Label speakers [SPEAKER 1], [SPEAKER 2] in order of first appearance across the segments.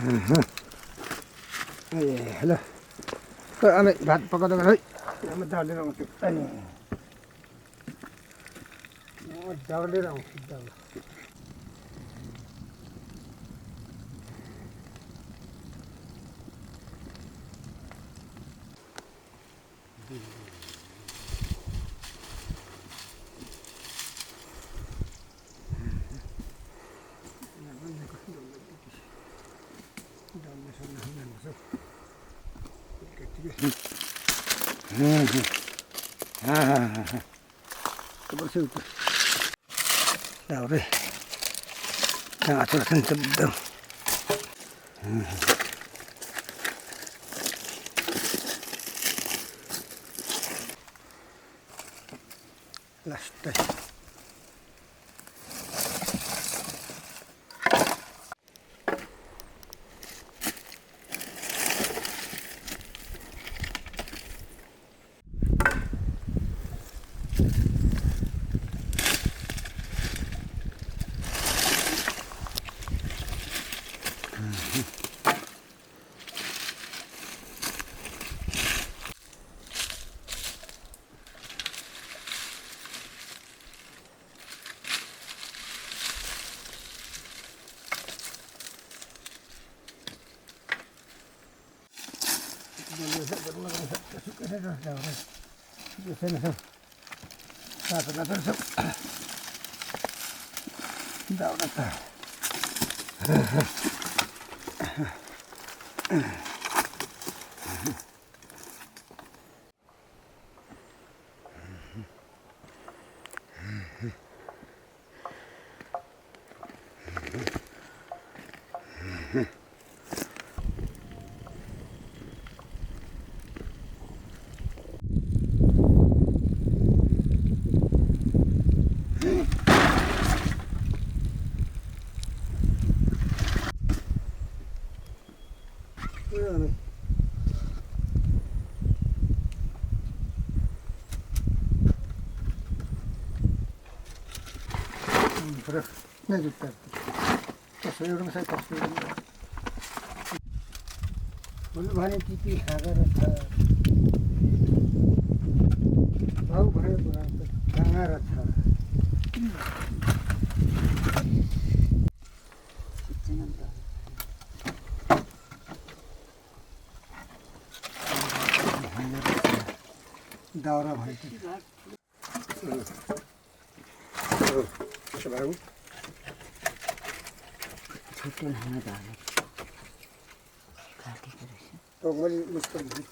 [SPEAKER 1] ए ल आमे भात पकाउँदा है आमा दाल लिएर आउँछु दाल लिएर आउँछु दाल Rồi cho thân chấm đông last day Pero ne jutar. Tasoi orang saya tasoi. Boleh mana titi agar ada. Tahu mana orang sangar ada. Daura bhai. Baru छोटे खाना डाले काटी करे तो बड़ी मुश्किल है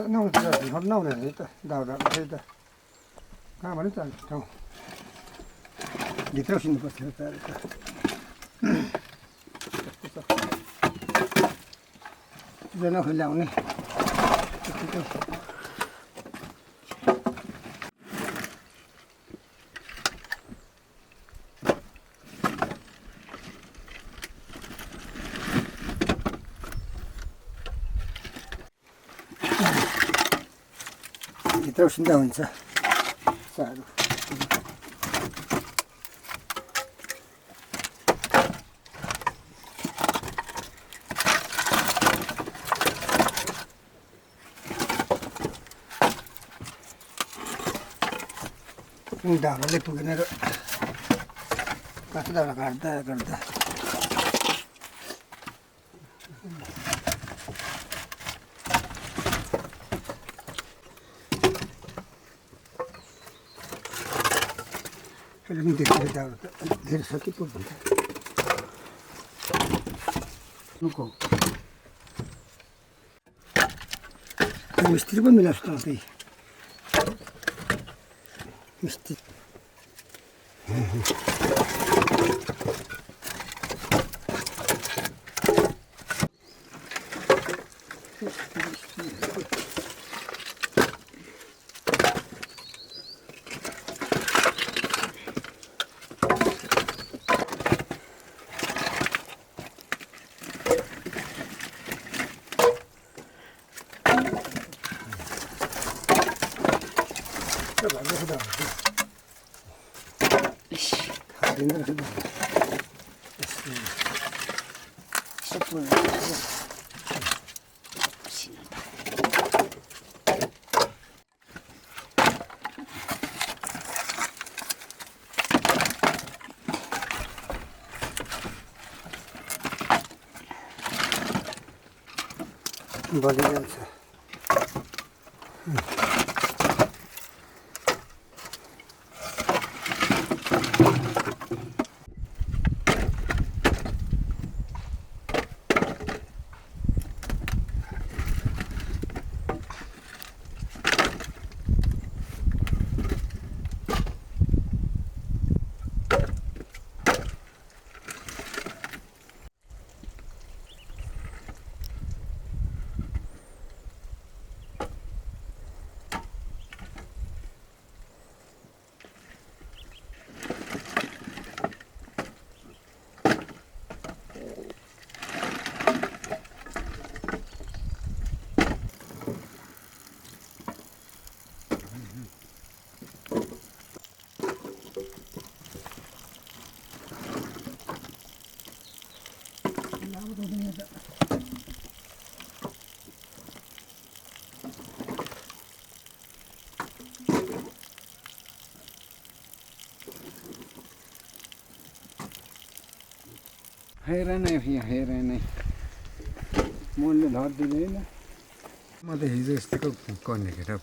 [SPEAKER 1] nông thì hot nông này đào đào thế ta cá mà nó chẳng không đi theo xin có thể ta giờ nó hơi lỏng này terus daun sa saru daun le pugna ro kasda karta Ini dari sakit pun. Nuko. Mistri pun milas tapi. मिस्टी बलिन्छ
[SPEAKER 2] हैरानै हैरानै मनले धर दिँदैन
[SPEAKER 1] म त हिजो यस्तैको गर्ने केटा यो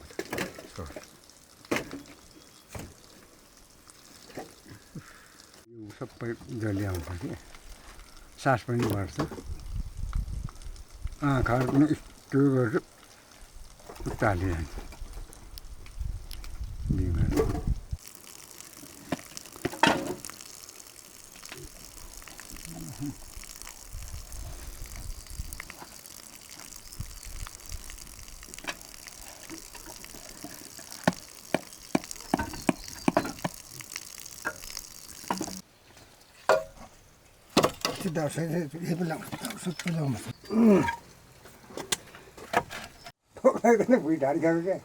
[SPEAKER 1] सबै जली आउँछ कि सास पनि बढ्छ आँखाहरू पनि यस्तो गर्छु चालिहाल्छ बिमार दसैँ यही पनि सबै ल्याउनु भुइँ ढाडी खाएको क्या